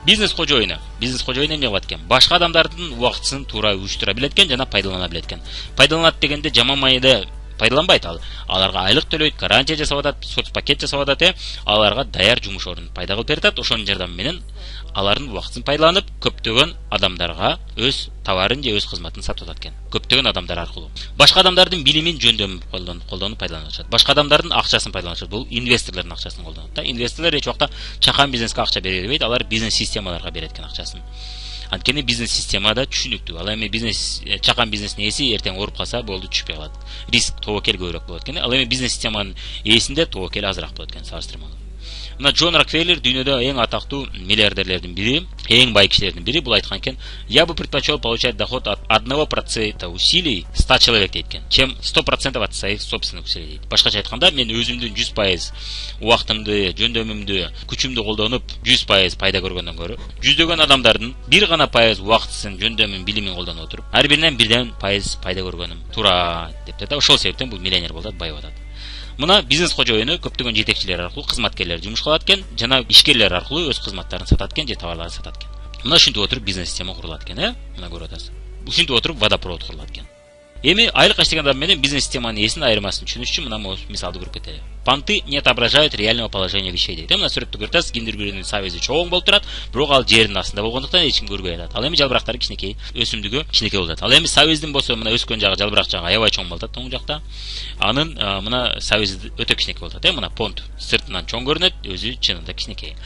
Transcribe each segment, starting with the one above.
Бизнес кожоюну эмне кылат экен? Башка адамдардын убактысын туура уюштура билет экен жана пайдалана билет экен. Пайдаланат дегенде жаман майда пайдаланбайт ал. Аларга айлык төлөйт, гарантия жасап атат, соцпакет жасап атат, аларга даяр жумуш орнун пайда кылып берет. Ошонун жардамы менен алардын убактысын пайдаланып, көптөгөн адамдарга өз товарын же өз кызматын сатып атат экен. Көптөгөн адамдар аркылуу. Башка адамдардын билимин жөндөмүн колдонуп пайдаланышат. Башка адамдардын акчасын пайдаланышат. Бул инвесторлордун акчасын колдонот да. Инвесторлор эч убакта чакан бизнеске акча бере бербейт, алар бизнес системаларга берет экен акчасын. Анткени бизнес системада түшүнүктүү. Ал эми чакан бизнестин ээси эртең ооруп калса болду түшпөй калат. Риск тобокел көбүрөөк болот экен. Ал эми бизнес системанын ээсинде тобокел азыраак болот экен салыштырмалуу. Мына Джон Рокфеллер дүйнөдө эң атактуу миллиардерлердин бири, эң бай кишилердин бири бул айткан экен: "Я бы предпочел получать доход от 1% усилий 100 человек" дейт, чем 100% от своих собственных усилий дейт. Башкача айтканда, мен өзүмдүн 100% убактымды, жөндөмүмдү, күчүмдү колдонуп 100% пайда көргөндөн көрө, жүздөгөн адамдардын 1% убактысын, жөндөмүн, билимин колдонуп отуруп, ар биринен 1% пайда көргөнүм туура депти да. Ошол себептен бул миллионер болот, бай болот. Мына бизнес кожоюну көптөгөн жетекчилер аркылуу кызматкерлер жумушка алат экен, жана ишкерлер аркылуу өз кызматтарын сатат экен же товарларын сатат экен. Мына ушинтип отуруп бизнес система курулат экен, Мына көрүп атасыз. Ушинтип отуруп водопровод курулат экен. Эми айлык аштаган адам менен бизнес системанын ээсинин айырмасын түшүнүш үчүн мына мисалды көрүп кетели. Понты не отображают реального положения вещей дейт. Мына сүрөттү көрүп атасыз, кимдир биринин сабези чоң болуп турат, бирок ал жердин астында болгондуктан эч ким көрбөй атат. Ал эми жалбырактары кичинекей, өсүмдүгү кичинекей болот. Ал эми сабездин болсо мына өскөн жагы, жалбырак жагы аябай чоң болот оң жакта. Анын мына сабези өтө кичинекей болот, Мына понт сыртынан чоң көрүнөт, өзү чынында кичинекей.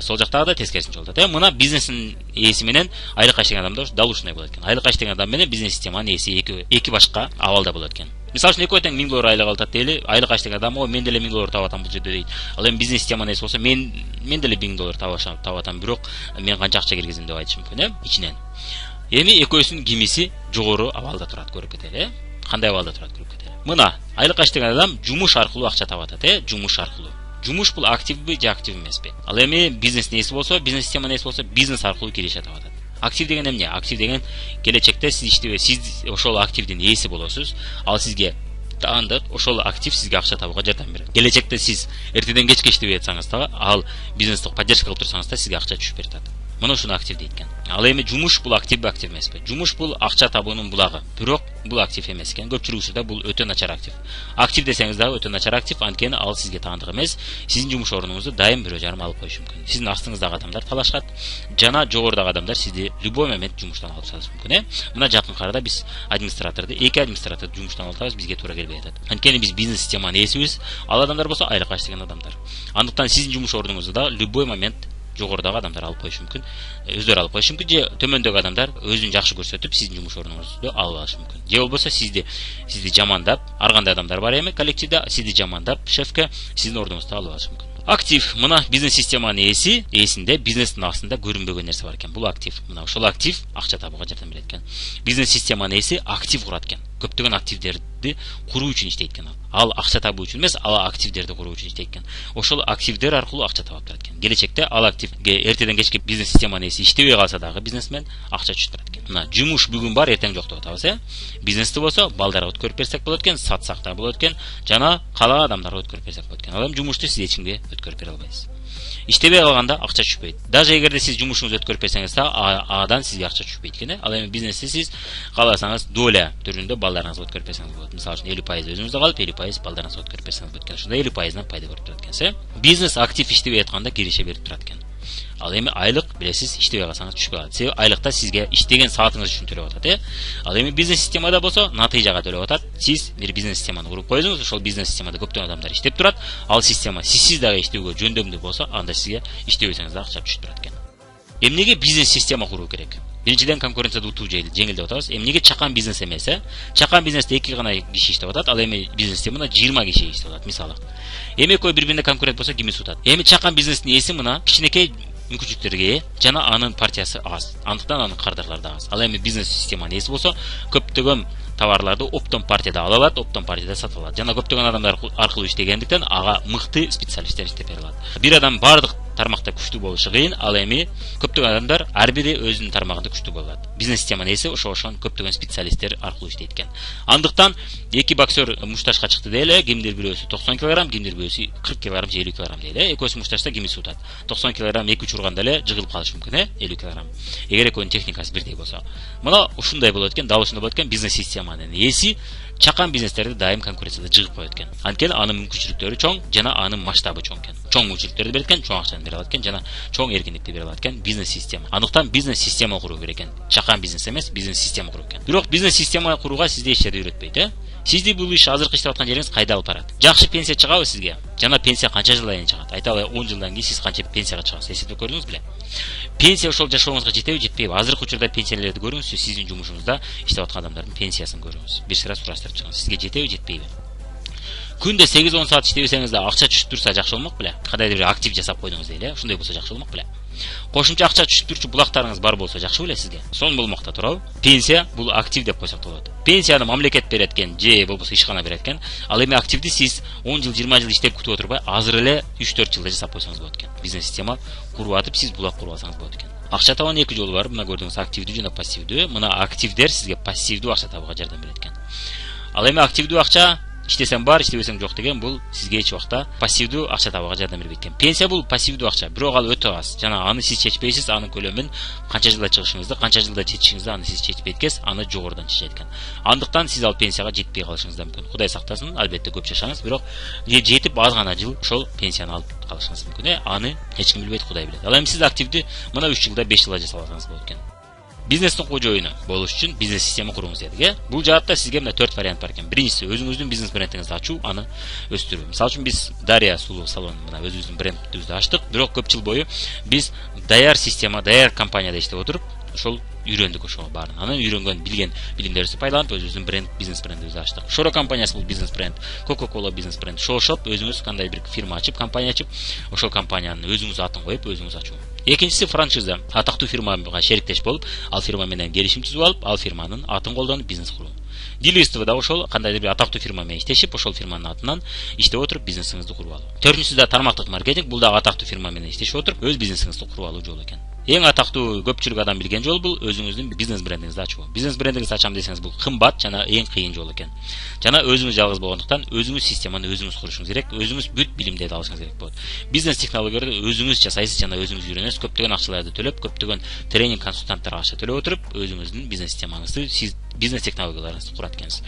Сол жактагы да тескерисинче болот, Мына бизнестин ээси менен айлык аштаган адамда дал ушундай болот экен. Айлык аштаган адам менен бизнес системанын ээси эки башка абалда болот экен. Мисалы үчүн экөө тең $1000 айлык алат дейли, айлык аштаган адам мен деле $1000 таап атам бул жерде дейт. Ал эми бизнес системанын ээси болсо мен деле $1000 таап атам, бирок мен канча акча киргизем деп айтышы мүмкүн, ичинен. Эми экөөсүнүн кимиси жогору абалда турат, көрүп кетели, Кандай абалда турат, көрүп кетели. Мына айлык аштаган адам жумуш аркылуу акча таап атат, жумуш аркылуу. Жумуш бул активби же актив эмеспи? Ал эми бизнестин ээси болсо, бизнес системанын ээси болсо, бизнес аркылуу киреше таап атат. Актив деген эмне? Актив деген келечекте сиз сиз ошол активдин ээси болосуз. Ал сизге таандык, ошол актив сизге акча табууга жардам берет. Келечекте сиз эртеден кечке иштебей жатсаңыз да, ал бизнестик поддержка кылып турсаңыз да, сизге акча түшүп берет. Мына ушуну актив дейт экен. Ал эми жумуш бул активби, актив эмеспи? Жумуш бул акча табуунун булагы. Бирок бул актив эмес экен. Көпчүлүк учурда бул өтө начар актив. Актив десеңиз дагы өтө начар актив, анткени ал сизге таандык эмес. Сиздин жумуш орнуңузду дайым бирөө жарым алып коюшу мүмкүн. Сиздин астыңыздагы адамдар талашат, жана жогорудагы адамдар сизди любой момент жумуштан алып салышы мүмкүн, Мына жакын арада биз эки администраторду жумуштан алып атабыз, бизге туура келбей атат. Анткени биз бизнес системанын ээсибиз, ал адамдар болсо айлык аштаган адамдар. Андыктан сиздин жумуш орнуңузду да любой момент жогорудагы адамдар алып коюшу мүмкүн, өздөрү алып коюшу мүмкүн, же төмөндөгү адамдар өзүн жакшы көрсөтүп сиздин жумуш орнуңузду алып алышы мүмкүн. Же болбосо сизди жамандап, ар кандай адамдар бар эми коллективде, сизди жамандап шефке сиздин ордуңузду алып алышы мүмкүн. Актив, мына бизнес системанын ээсинде бизнестин астында көрүнбөгөн нерсе бар экен. Бул актив. Мына ошол актив акча табууга жардам берет экен. Бизнес системанын ээси актив курат экен. Көптөгөн активдерди куруу үчүн иштейт экен. Ал акча табуу үчүн эмес, ал активдерди куруу үчүн иштейт экен. Ошол активдер аркылуу акча таап турат экен. Келечекте ал активге эртеден кечке бизнес системанын ээси иштебей калса дагы бизнесмен акча түшүп турат экен. Мына жумуш бүгүн бар, эртең жок деп атабыз, Бизнести болсо балдарга өткөрүп берсек болот экен, сатсак да болот экен, жана каалаган адамдарга өткөрүп берсек болот экен. Ал эми жумушту сиз эч кимге өткөрүп бере албайсыз. Иштебей калганда акча түшпөйт. Даже эгерде сиз жумушуңузду өткөрүп берсеңиз да, адан сизге акча түшпөйт экен. Ал эми бизнести сиз кааласаңыз доля түрүндө балдарыңызга өткөрүп берсеңиз болот. Мисалы үчүн 50% өзүңүздө калып, 50% балдарыңызга өткөрүп берсеңиз болот экен. Ошондо 50%дан пайда көрүп турат экенсиз. Бизнес актив иштебей атканда киреше берип турат экен. Ал эми айлык билесиз, иштебей калсаңыз түшпөй калат. Себеби айлыкта сизге иштеген саатыңыз үчүн төлөп атат, Ал эми бизнес системада болсо натыйжага төлөп атат. Сиз бир бизнес системаны куруп койдуңуз, ошол бизнес системада көптөгөн адамдар иштеп турат. Ал система сиз дагы иштөөгө жөндөмдүү болсо, анда сизге иштебесеңиз дагы акча түшүп турат экен. Эмнеге бизнес система куруу керек? Биринчиден конкуренцияда утуу жеңил деп атабыз. Эмнеге чакан бизнес эмес, Чакан бизнесте 2 гана киши иштеп атат, ал эми бизнес системада 20 киши иштеп атат, мисалы. Эми экөө бири-бирине конкурент болсо ким утат? Эми чакан бизнестин ээси мына кичинекей мүмкүнчүлүктөргө жана анын партиясы аз. Андыктан анын кардарлары да аз. Ал эми бизнес системанын ээси болсо көптөгөн товарларды оптом партияда ала алат, оптом партияда сатып алат. Жана көптөгөн адамдар аркылуу иштегендиктен ага мыкты специалисттер иштеп бере алат. Бир адам бардык тармакта күчтүү болушу кыйын, ал эми көптөгөн адамдар ар бири өзүнүн тармагында күчтүү болот. Бизнес системанын ээси ошон көптөгөн специалисттер аркылуу иштейт экен. Андыктан эки боксер мушташка чыкты дейле, кимдир бирөөсү 90 кг, кимдир бирөөсү 40 кг же 50 кг дейле. Экөөсү мушташса кимиси утат? 90 кг 2-3 урганда эле жыгылып калышы мүмкүн, 50 кг. Эгер экөөнүн техникасы бирдей болсо. Мына ушундай болот экен, дал ушундай болот экен, бизнес системанын ээси чакан бизнестерди дайым конкуренцияда жыгып коет экен. Анткени анын мүмкүнчүлүктөрү чоң жана анын масштабы чоң экен. Чоң мүмкүнчүлүктөрдү берет экен, чоң акчаны бере алат экен жана чоң эркиндикти бере алат экен бизнес система. Андыктан бизнес система куруу керек экен. Чакан бизнес эмес, бизнес система куруу экен. Бирок бизнес система курууга сизди эч жерде үйрөтпөйт, Сизди бул иш азыркы иштеп аткан жериңиз кайда алып барат? Жакшы пенсия чыгабы сизге? Жана пенсия канча жылдан кийин чыгат? Айталы 10 жылдан кийин сиз канча пенсияга чыгасыз? Эсептеп көрдүңүз беле? Пенсия ошол жашооңузга жетеби, жетпейби? Азыркы учурда пенсиялерди көрүңүз, сиздин жумушуңузда иштеп аткан адамдардын пенсиясын көрүңүз. Бир сыра сураштырып чыгыңыз. Сизге жетеби, жетпейби? Күндө 8-10 саат иштебесеңиз да акча түшүп турса жакшы болмок беле? Кандайдыр бир актив жасап койдуңуз дейли, ушундай болсо жакшы болмок беле? Кошумча акча түшүп турчу булактарыңыз бар болсо жакшы беле сизге? Сон болмокта туурабы? Пенсия бул актив деп койсок болот. Пенсияны мамлекет берет экен, же болбосо ишкана берет экен. Ал эми активди сиз 10 жыл, 20 жыл иштеп күтүп отурбай, азыр эле 3-4 жылда жасап койсоңуз болот экен. Бизнес система куруп атып, сиз булак куруп алсаңыз болот экен. Акча табуунун эки жолу бар. Мына көрдүңүз, активдүү жана пассивдүү. Мына активдер сизге пассивдүү акча табууга жардам берет экен. Ал эми активдүү акча иштесең бар, иштебесең жок деген бул сизге эч убакта пассивдүү акча табууга жардам бербейт экен. Пенсия бул пассивдүү акча, бирок ал өтө аз. Жана аны сиз чечпейсиз, анын көлөмүн канча жылда чыгышыңызды, канча жылда жетишиңизди аны сиз чечпейт экенсиз, аны жогорудан чечет экен. Андыктан сиз ал пенсияга жетпей калышыңыз да мүмкүн. Кудай сактасын, албетте көп жашаңыз, бирок жетип аз гана жыл ошол пенсияны алып калышыңыз мүмкүн. Аны эч ким билбейт, Кудай билет. Ал эми сиз активди мына 3 жылда, 5 жылда жасап алсаңыз болот экен. Бизнестин кожоюну болуш үчүн бизнес система куруңуз дедик. Бул жаатта сизге мына 4 вариант бар экен. Биринчиси өзүңүздүн бизнес брендиңизди ачуу, аны өстүрүү. Мисалы үчүн биз Дарья сулуу салон мына өзүбүздүн брендибизди ачтык, бирок көп жыл бою биз даяр система, даяр компанияда иштеп отуруп, ошол үйрөндүк ошого баарын. Анан үйрөнгөн, билген билимдерибизди пайдаланып өзүбүздүн бренд, бизнес брендибизди ачтык. Шоро компаниясы бул бизнес бренд, Coca-Cola бизнес бренд. Шошоп өзүңүз кандай бир фирма ачып, компания ачып, ошол компаниянын өзүңүз атын коюп, өзүңүз ачуу. Экинчиси франшиза. Атактуу фирмага шериктеш болуп, ал фирма менен келишим түзүп алып, ал фирманын атын колдонуп бизнес куруу. Дилерство да ошол кандайдыр бир атактуу фирма менен иштешип, ошол фирманын атынан иштеп отуруп бизнесиңизди куруп алуу. Төртүнчүсү да тармактык маркетинг, бул дагы атактуу фирма менен иштешип отуруп, өз бизнесиңизди куруп алуу жолу экен. Эң атактуу көпчүлүк адам билген жол бул өзүңүздүн бизнес брендиңизди ачуу. Бизнес брендиңизди ачам десеңиз бул кымбат жана эң кыйын жол экен. Жана өзүңүз жалгыз болгондуктан өзүңүз системаны өзүңүз курушуңуз керек, өзүңүз бүт билимдерди алышыңыз керек болот. Бизнес технологияларды өзүңүз жасайсыз жана өзүңүз үйрөнөсүз, көптөгөн акчаларды төлөп, көптөгөн тренинг консультанттарга акча төлөп отуруп, өзүңүздүн бизнес системаңызды, сиз бизнес технологияларыңызды курат экенсиз.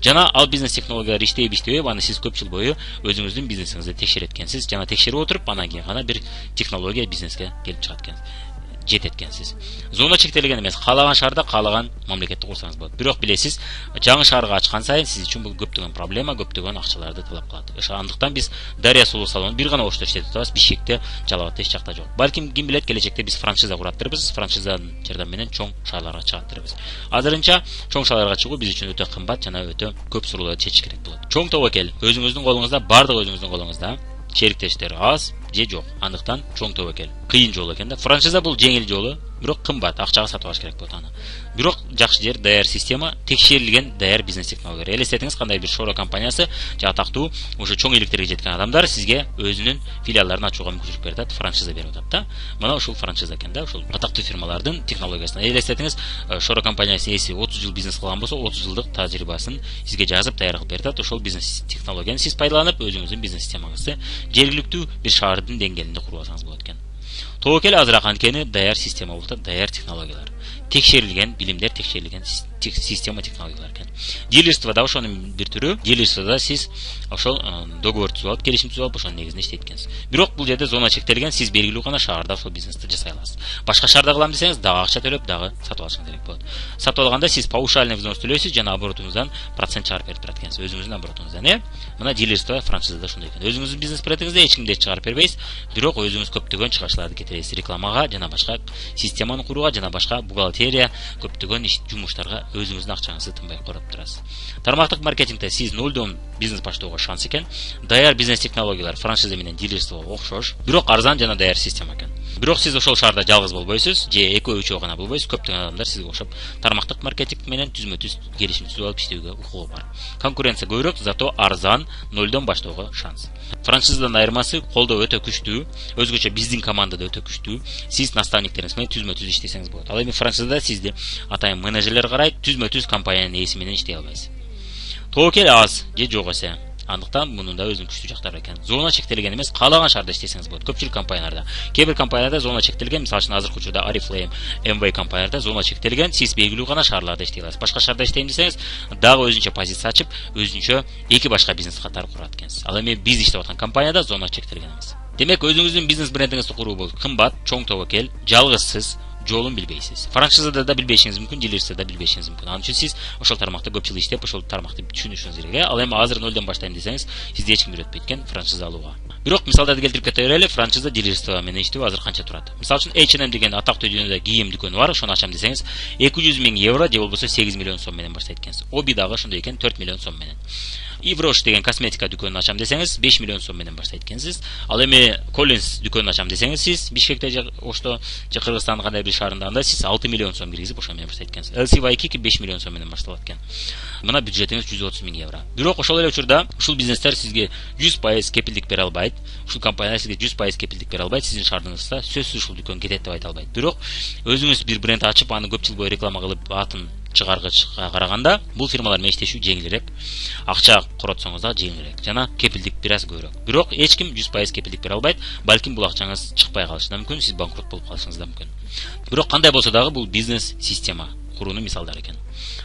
Жана ал бизнес технологиялар иштейби, иштебейби, аны сиз көп жыл бою өзүңүздүн бизнесиңизди текшерет экенсиз. Жана текшерип отуруп, анан кийин гана бир технология бизнеске келип чыгат экенсиз. Жетет экенсиз. Зона чектелген эмес, каалаган шаарда каалаган мамлекетти курсаңыз болот. Бирок билесиз, жаңы шаарга ачкан сайын сиз үчүн бул көптөгөн проблема, көптөгөн акчаларды талап кылат. Ошондуктан биз Дарья сулуу салонун бир гана Ошто иштетип атабыз, Бишкекте, Жалал Абадта эч жакта жок. Балким ким билет, келечекте биз франшиза кураттырбыз, франшизанын жардамы менен чоң шаарларга чыгаттырбыз. Азырынча чоң шаарларга чыгуу биз үчүн өтө кымбат жана өтө көп суроолорду чечиш керек болот. Чоң тобокел өзүңүздүн колуңузда, бардыгы өзүңүздүн колуңузда. Шериктештер аз же жок. Андыктан чоң тобокел кыйын жол экен да. Франшиза бул жеңил жолу, бирок кымбат, акчага сатып алыш керек болот аны. Бирок жакшы жер даяр система, текшерилген даяр бизнес технологиялар. Элестетиңиз, кандай бир Шоро компаниясы же атактуу ошо чоң ийгиликтерге жеткен адамдар сизге өзүнүн филиалдарын ачууга мүмкүнчүлүк берип атат, франшиза берип атат да. Мына ушул франшиза экен да, ушул атактуу фирмалардын технологиясына. Элестетиңиз, Шоро компаниясынын ээси 30 жыл бизнес кылган болсо, 30 жылдык тажрыйбасын сизге жазып даяр кылып берип атат. Ошол бизнес технологияны сиз пайдаланып, өзүңүздүн бизнес системаңызды жергиликтүү бир шаардын деңгээлинде куруп алсаңыз болот экен. Тобокел азыраак анткени даяр система болот, даяр технологиялар. Текшерилген билимдер, текшерилген система технологиялар экен. Дилерство да ошонун бир түрү. Дилерствода сиз ошол договор түзүп алып, келишим түзүп алып, ошонун негизинде иштейт экенсиз. Бирок бул жерде зона чектелген, сиз белгилүү гана шаарда ошол бизнести жасай аласыз. Башка шаарда кылам десеңиз, дагы акча төлөп, дагы сатып алышыңыз керек болот. Сатып алганда сиз паушальный взнос төлөйсүз жана оборотуңуздан процент чыгарып берип турат экенсиз, өзүңүздүн оборотуңуздан. Мына дилерство, франшизада ошондой экен. Өзүңүздүн бизнес брендиңизди эч кимге чыгарып бербейсиз, бирок өзүңүз көптөгөн чыгышларды кетиресиз рекламага жана башка системаны курууга жана башка бухгалтерия, көптөгөн жумуштарга өзүңүздүн акчаңызды тынбай короп турасыз. Тармактык маркетингде сиз нолдон бизнес баштоого шанс экен. Даяр бизнес технологиялар франшиза менен дилерство окшош, бирок арзан жана даяр система экен. Бирок сиз ошол шаарда жалгыз болбойсуз, же экөө үчөө гана болбойсуз, көптөгөн адамдар сизге окшоп тармактык маркетинг менен түзмө-түз келишим түзүп алып иштөөгө укугу бар. Конкуренция көбүрөөк, зато арзан, нолдон баштоого шанс. Франшизадан айырмасы колдоо өтө күчтүү, өзгөчө биздин командада өтө күчтүү. Сиз наставниктериңиз менен түзмө-түз иштесеңиз болот. Ал эми франшизада сизди атайын менеджерлер карайт, түзмө-түз компаниянын ээси менен иштей албайсыз. Тобокел аз же жок эсе. Андыктан мунун да өзүнүн күчтүү жактары экен. Зона чектелген эмес, каалаган шаарда иштесеңиз болот. Көпчүлүк компанияларда, кээ бир компанияларда зона чектелген, мисалы үчүн азыркы учурда Oriflame, MV компанияларда зона чектелген, сиз белгилүү гана шаарларда иштей аласыз. Башка шаарда иштейм десеңиз, дагы өзүнчө позиция ачып, өзүнчө эки башка бизнес катары курат экенсиз. Ал эми биз иштеп аткан компанияда зона чектелген эмес. Демек, өзүңүздүн бизнес брендиңизди куруу бул кымбат, чоң тобокел, жалгызсыз, жолун билбейсиз. Франшизада да билбешиңиз мүмкүн, дилерсиде да билбешиңиз мүмкүн. Анын үчүн сиз ошол тармакта көп жыл иштеп, ошол тармакты түшүнүшүңүз керек. Ал эми азыр нолдон баштайм десеңиз, сизди эч ким үйрөтпөйт экен франшиза алууга. Бирок мисалдарды келтирип кете берели, франшиза дилерство менен иштөө азыр канча турат? Мисалы үчүн H&M деген атактуу дүйнөдө кийим дүкөнү бар, ошону ачам десеңиз, 200 000 евро же болбосо 8 миллион сом менен баштайт экенсиз. Оби дагы ошондой экен, 4 миллион сом менен. Иврош деген косметика дүкөнүн ачам десеңиз, 5 миллион сом менен баштайт экенсиз. Ал эми Collins дүкөнүн ачам десеңиз, сиз Бишкекте же Ошто же Кыргызстандын кандай бир шаарында анда сиз 6 миллион сом киргизип ошо менен баштайт экенсиз. LCY 5 миллион сом менен башталат экен. Мына бюджетиңиз 130 000 евро. Бирок ошол эле учурда ушул бизнестер сизге 100% кепилдик бере албайт. Ушул компания сизге 100% кепилдик бере албайт. Сиздин шаарыңызда сөзсүз ушул дүкөн кетет деп айта албайт. Бирок өзүңүз бир бренд ачып, аны көп жыл бою реклама кылып атын чыгаргычка караганда бул фирмалар менен иштешүү жеңилирээк, акча коротсоңуз да жеңилирээк жана кепилдик бир аз көбүрөөк. Бирок эч ким 100% кепилдик бере албайт. Балким бул акчаңыз чыкпай калышы да мүмкүн, сиз банкрот болуп калышыңыз да мүмкүн. Бирок кандай болсо дагы бул бизнес система куруунун мисалдары экен.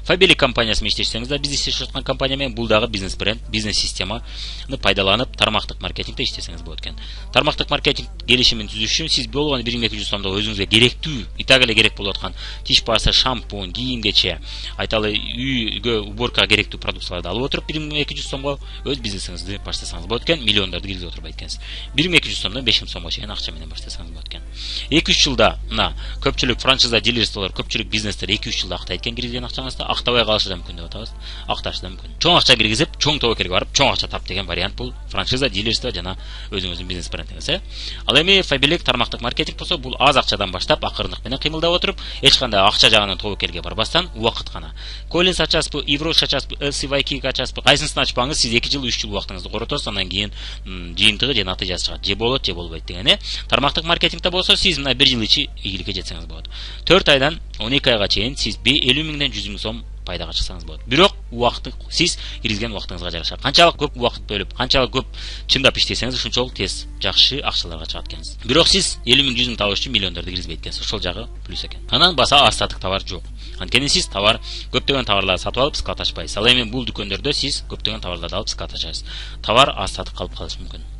Фабелик компаниясы менен иштесеңиз да, биз иштешип аткан компания менен бул дагы бизнес бренд, бизнес системаны пайдаланып, тармактык маркетингде иштесеңиз болот экен. Тармактык маркетинг келишимин түзүш үчүн сиз болгону 1200 сомдо өзүңүзгө керектүү, и так эле керек болуп аткан тиш паста, шампунь, кийимгече, айталы үйгө уборкага керектүү продукцияларды алып отуруп 1200 сомго өз бизнесиңизди баштасаңыз болот экен, миллиондорду киргизе отурбайт экенсиз. 1200 сомдон 5000 сомго чейин акча менен баштасаңыз болот экен. 2-3 жылда мына көпчүлүк франшиза дилерстволор, көпчүлүк бизнестер 2-3 жылда актайт экен киргизген акчаңызды, актабай калышы да мүмкүн деп атабыз. Акташы да мүмкүн. Чоң акча киргизип, чоң тобокелге барып, чоң акча тап деген вариант бул франшиза, дилерство жана өзүңүздүн бизнес брендиңиз. Ал эми Фабелик тармактык маркетинг болсо, бул аз акчадан баштап, акырындык менен кыймылдап отуруп, эч кандай акча жагынан тобокелге барбастан, убакыт гана. Collins ачасызбы, Ivrosh ачасызбы, LCY ачасызбы, кайсысын ачпаңыз, сиз 2 жыл, 3 жыл убактыңызды коротосуз, андан кийин жыйынтыгы же натыйжасы чыгат. Же болот, же болбойт деген. Тармактык маркетингде болсо, сиз мына 1 жыл ичи ийгиликке жетсеңиз болот. 4 айдан 12 айга чейин сиз 50 миңден 100 миң сом пайдага чыксаңыз болот. Бирок убакыт сиз киргизген убактыңызга жараша. Канчалык көп убакыт бөлүп, канчалык көп чындап иштесеңиз, ушунчалык тез жакшы акчаларга чыгат экенсиз. Бирок сиз 50 миң 100 миң табыш үчүн миллиондорду киргизбейт экенсиз. Ошол жагы плюс экен. Анан баса аз сатык товар жок. Анткени сиз товар көптөгөн товарларды сатып алып склад ачпайсыз. Ал эми бул дүкөндөрдө сиз көптөгөн товарларды алып склад ачасыз. Товар аз сатып калып калышы мүмкүн.